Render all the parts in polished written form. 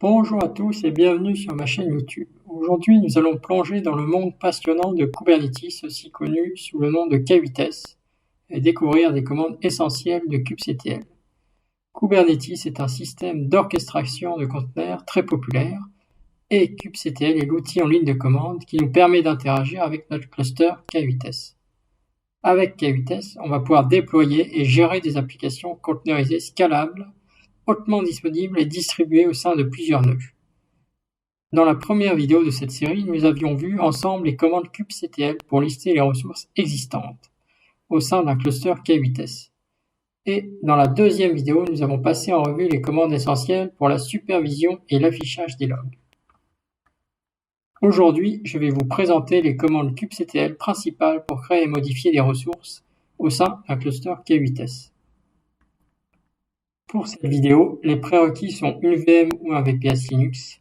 Bonjour à tous et bienvenue sur ma chaîne YouTube. Aujourd'hui, nous allons plonger dans le monde passionnant de Kubernetes, aussi connu sous le nom de K8s, et découvrir des commandes essentielles de kubectl. Kubernetes est un système d'orchestration de conteneurs très populaire, et kubectl est l'outil en ligne de commande qui nous permet d'interagir avec notre cluster K8s. Avec K8s, on va pouvoir déployer et gérer des applications conteneurisées scalables, hautement disponibles et distribuées au sein de plusieurs nœuds. Dans la première vidéo de cette série, nous avions vu ensemble les commandes kubectl pour lister les ressources existantes au sein d'un cluster K8s. Et dans la deuxième vidéo, nous avons passé en revue les commandes essentielles pour la supervision et l'affichage des logs. Aujourd'hui, je vais vous présenter les commandes kubectl principales pour créer et modifier des ressources au sein d'un cluster K8s. Pour cette vidéo, les prérequis sont une VM ou un VPS Linux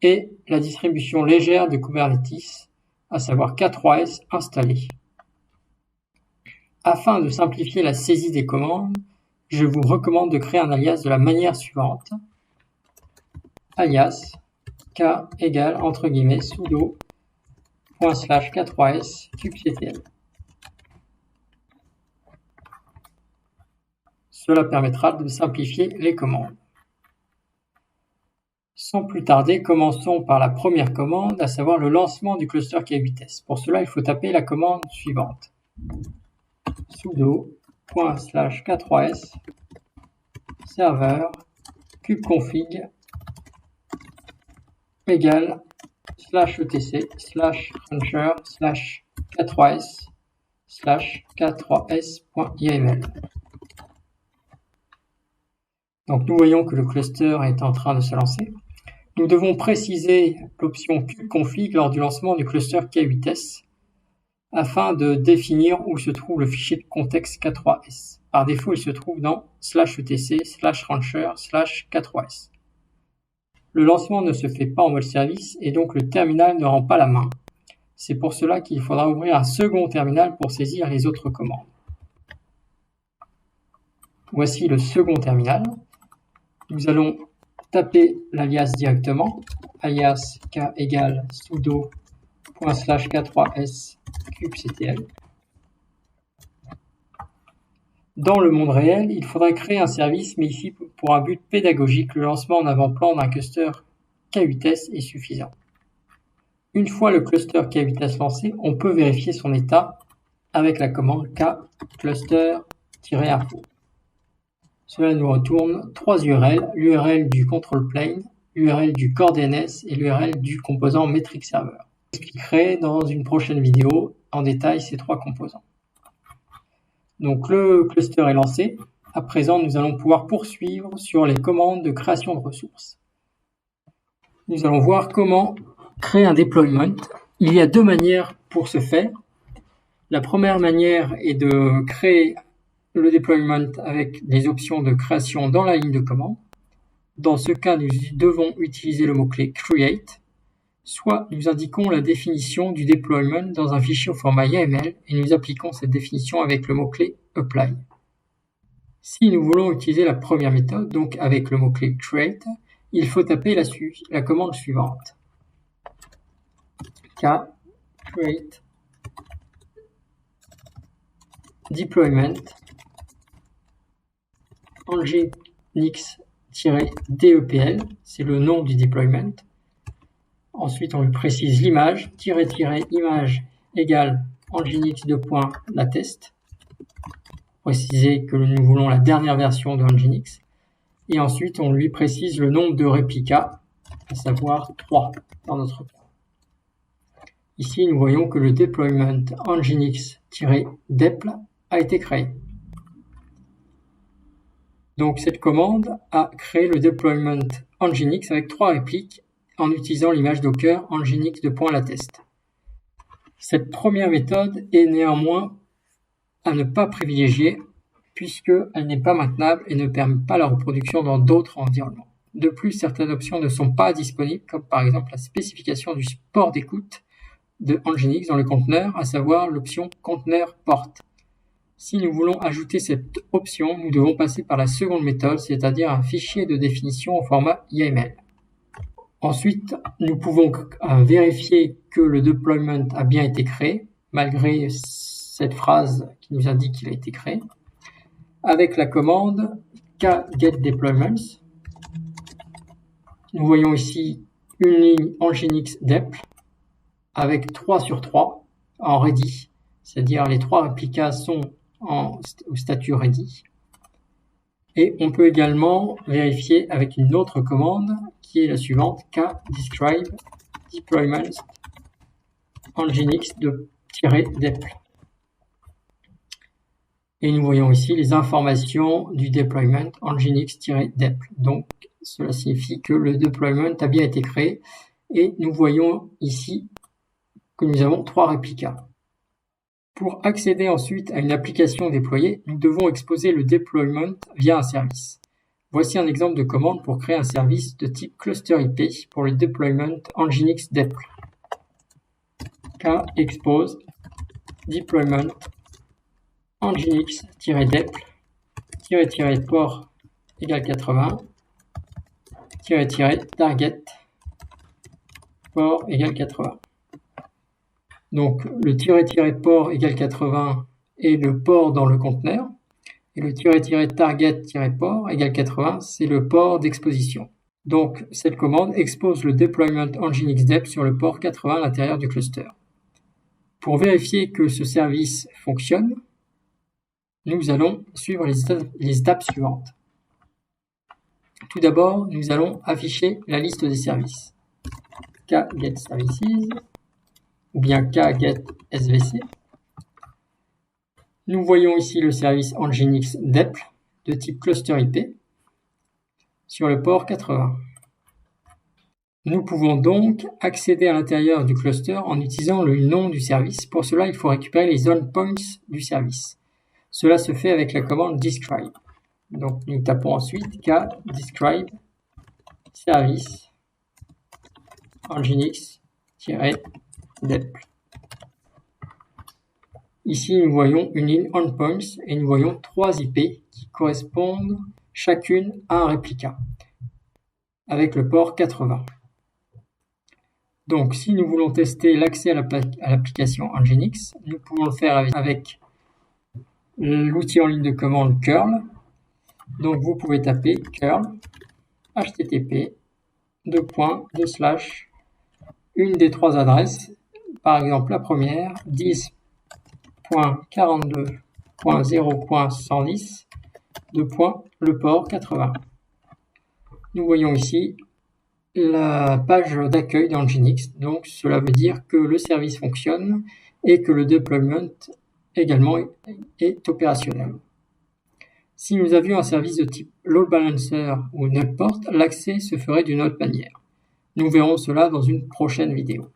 et la distribution légère de Kubernetes, à savoir K3s installée. Afin de simplifier la saisie des commandes, je vous recommande de créer un alias de la manière suivante. Alias k égale sudo /k3s kubectl. Cela permettra de simplifier les commandes. Sans plus tarder, commençons par la première commande, à savoir le lancement du cluster K8s. Pour cela, il faut taper la commande suivante. Sudo /k3s serveur kubeconfig égale /etc /rancher /k3s k3s.yml. Donc nous voyons que le cluster est en train de se lancer. Nous devons préciser l'option kubeconfig lors du lancement du cluster K8s afin de définir où se trouve le fichier de contexte K3s. Par défaut, il se trouve dans /etc /rancher /k3s. Le lancement ne se fait pas en mode service et donc le terminal ne rend pas la main. C'est pour cela qu'il faudra ouvrir un second terminal pour saisir les autres commandes. Voici le second terminal. Nous allons taper l'alias directement, alias k égale sudo /k3s kubectl. Dans le monde réel, il faudrait créer un service, mais ici, pour un but pédagogique, le lancement en avant-plan d'un cluster K8s est suffisant. Une fois le cluster K8s lancé, on peut vérifier son état avec la commande k cluster-info. Cela nous retourne trois URL, l'URL du control plane, l'URL du core DNS et l'URL du composant metric server. J'expliquerai dans une prochaine vidéo en détail ces trois composants. Donc le cluster est lancé. À présent, nous allons pouvoir poursuivre sur les commandes de création de ressources. Nous allons voir comment créer un deployment. Il y a deux manières pour ce faire. La première manière est de créer le deployment avec les options de création dans la ligne de commande. Dans ce cas, nous devons utiliser le mot-clé create. Soit nous indiquons la définition du deployment dans un fichier au format YAML et nous appliquons cette définition avec le mot-clé apply. Si nous voulons utiliser la première méthode, donc avec le mot-clé create, il faut taper la commande suivante. K create deployment nginx-depl, c'est le nom du deployment. Ensuite, on lui précise l'image, image égale nginx2.latest. Préciser que nous voulons la dernière version de nginx. Et ensuite, on lui précise le nombre de réplicas, à savoir 3 dans notre cas. Ici, nous voyons que le deployment nginx-depl a été créé. Donc, cette commande a créé le deployment nginx avec 3 répliques en utilisant l'image Docker nginx2.latest. Cette première méthode est néanmoins à ne pas privilégier puisqu'elle n'est pas maintenable et ne permet pas la reproduction dans d'autres environnements. De plus, certaines options ne sont pas disponibles, comme par exemple la spécification du port d'écoute de nginx dans le conteneur, à savoir l'option conteneur port. Si nous voulons ajouter cette option, nous devons passer par la seconde méthode, c'est-à-dire un fichier de définition au format YAML. Ensuite, nous pouvons vérifier que le deployment a bien été créé, malgré cette phrase qui nous indique qu'il a été créé, avec la commande kgetDeployments. Nous voyons ici une ligne nginx-depl avec 3 sur 3 en ready, c'est-à-dire les 3 réplicas sont au statut ready. Et on peut également vérifier avec une autre commande qui est la suivante, kdescribe deployments nginx-depl. Et nous voyons ici les informations du deployment nginx-depl. Donc cela signifie que le deployment a bien été créé et nous voyons ici que nous avons 3 réplicas. Pour accéder ensuite à une application déployée, nous devons exposer le deployment via un service. Voici un exemple de commande pour créer un service de type cluster IP pour le deployment nginx-depl. Kexpose deployment nginx-depl --port égale 80 --target port égale 80. Donc le --port égale 80 est le port dans le conteneur et le --target-port égale 80 c'est le port d'exposition. Donc cette commande expose le deployment nginx-depl sur le port 80 à l'intérieur du cluster. Pour vérifier que ce service fonctionne, nous allons suivre les étapes suivantes. Tout d'abord, nous allons afficher la liste des services. kgetServices ou bien kgetsvc. Nous voyons ici le service nginx-depl de type cluster IP sur le port 80. Nous pouvons donc accéder à l'intérieur du cluster en utilisant le nom du service. Pour cela, il faut récupérer les endpoints du service. Cela se fait avec la commande describe. Donc nous tapons ensuite kdescribe service nginx-depl. Ici, nous voyons une ligne endpoints et nous voyons 3 IP qui correspondent chacune à un réplica avec le port 80. Donc, si nous voulons tester l'accès à l'application Nginx, nous pouvons le faire avec l'outil en ligne de commande curl. Donc, vous pouvez taper curl http une des 3 adresses, par exemple la première 10.42.0.110 le port 80. Nous voyons ici la page d'accueil d'Nginx, donc cela veut dire que le service fonctionne et que le deployment également est opérationnel. Si nous avions un service de type load balancer ou null port, l'accès se ferait d'une autre manière. Nous verrons cela dans une prochaine vidéo.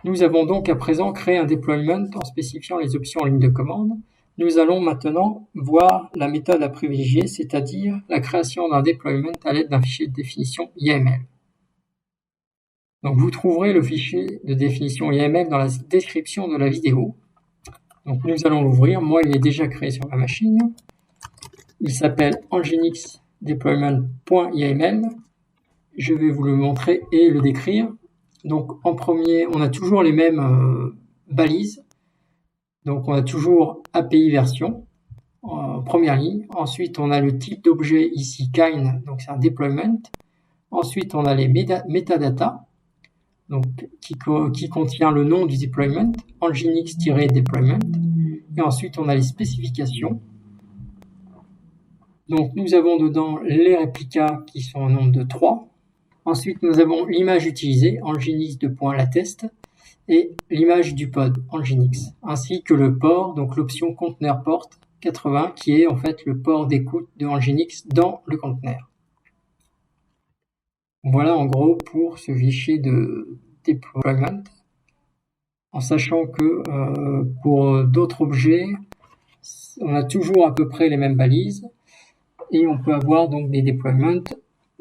Nous avons donc à présent créé un deployment en spécifiant les options en ligne de commande. Nous allons maintenant voir la méthode à privilégier, c'est-à-dire la création d'un deployment à l'aide d'un fichier de définition YAML. Donc vous trouverez le fichier de définition YAML dans la description de la vidéo. Donc nous allons l'ouvrir. Moi, il est déjà créé sur ma machine. Il s'appelle nginx-deployment.yml. Je vais vous le montrer et le décrire. Donc en premier, on a toujours les mêmes balises. Donc on a toujours API version en première ligne. Ensuite, on a le type d'objet ici kind, donc c'est un deployment. Ensuite, on a les metadata, donc qui contient le nom du deployment, nginx-deployment. Et ensuite, on a les spécifications. Donc nous avons dedans les réplicas qui sont au nombre de 3. Ensuite, nous avons l'image utilisée, nginx.latest, et l'image du pod Nginx, ainsi que le port, donc l'option conteneur port 80, qui est en fait le port d'écoute de Nginx dans le conteneur. Voilà en gros pour ce fichier de deployment, en sachant que pour d'autres objets, on a toujours à peu près les mêmes balises, et on peut avoir donc des deployments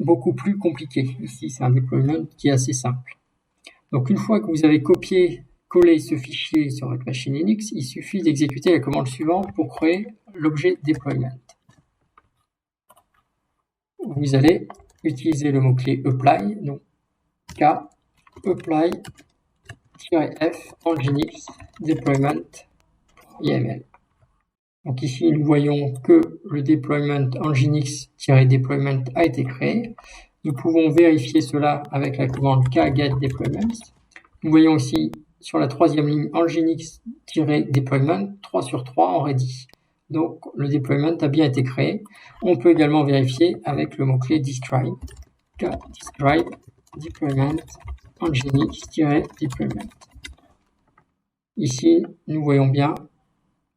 beaucoup plus compliqués. Ici, c'est un deployment qui est assez simple. Donc une fois que vous avez copié-collé ce fichier sur votre machine Linux, il suffit d'exécuter la commande suivante pour créer l'objet deployment. Vous allez utiliser le mot-clé apply, donc K apply-f nginx deployment YAML. Donc ici, nous voyons que le deployment nginx-deployment a été créé. Nous pouvons vérifier cela avec la commande kget-deployment. Nous voyons ici sur la troisième ligne nginx-deployment 3 sur 3 en ready. Donc le deployment a bien été créé. On peut également vérifier avec le mot-clé describe, describe deployment nginx-deployment. Ici, nous voyons bien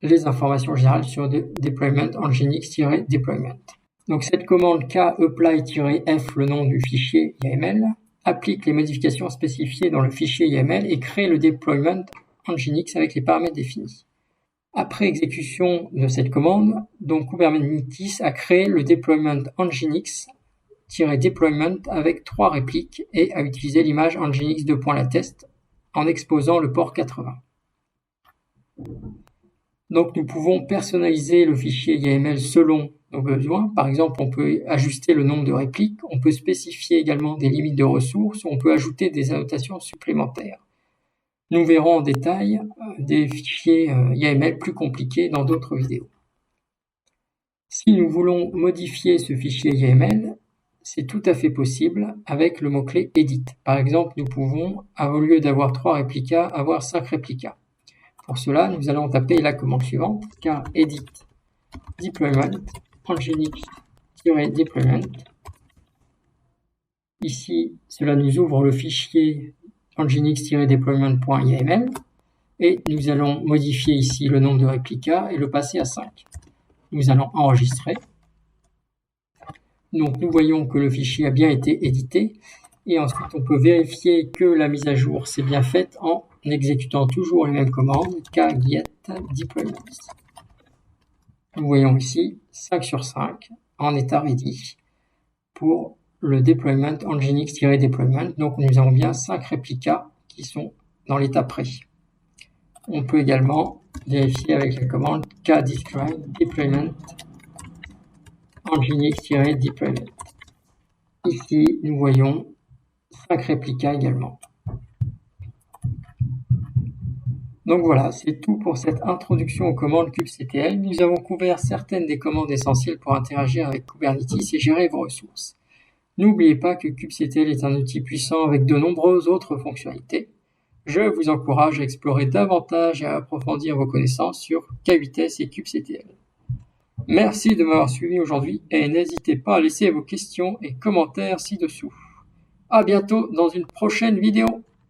les informations générales sur deployment nginx-deployment. Donc cette commande kapply-f, le nom du fichier YAML, applique les modifications spécifiées dans le fichier YAML et crée le deployment nginx avec les paramètres définis. Après exécution de cette commande, donc Kubernetes a créé le deployment nginx-deployment avec 3 répliques et a utilisé l'image nginx latest en exposant le port 80. Donc nous pouvons personnaliser le fichier YAML selon nos besoins. Par exemple, on peut ajuster le nombre de répliques, on peut spécifier également des limites de ressources, on peut ajouter des annotations supplémentaires. Nous verrons en détail des fichiers YAML plus compliqués dans d'autres vidéos. Si nous voulons modifier ce fichier YAML, c'est tout à fait possible avec le mot-clé edit. Par exemple, nous pouvons, au lieu d'avoir 3 réplicas, avoir 5 réplicas. Pour cela, nous allons taper la commande suivante, edit deployment nginx-deployment. Ici, cela nous ouvre le fichier nginx-deployment.yml et nous allons modifier ici le nombre de réplicas et le passer à 5. Nous allons enregistrer. Donc nous voyons que le fichier a bien été édité et ensuite on peut vérifier que la mise à jour s'est bien faite en exécutant toujours les mêmes commandes, kget-deployment. Nous voyons ici 5 sur 5 en état ready pour le deployment nginx-deployment. Donc nous avons bien 5 réplicas qui sont dans l'état prêt. On peut également vérifier avec la commande kdescribe-deployment nginx-deployment. Ici, nous voyons 5 réplicas également. Donc voilà, c'est tout pour cette introduction aux commandes kubectl. Nous avons couvert certaines des commandes essentielles pour interagir avec Kubernetes et gérer vos ressources. N'oubliez pas que kubectl est un outil puissant avec de nombreuses autres fonctionnalités. Je vous encourage à explorer davantage et à approfondir vos connaissances sur K8s et kubectl. Merci de m'avoir suivi aujourd'hui et n'hésitez pas à laisser vos questions et commentaires ci-dessous. À bientôt dans une prochaine vidéo.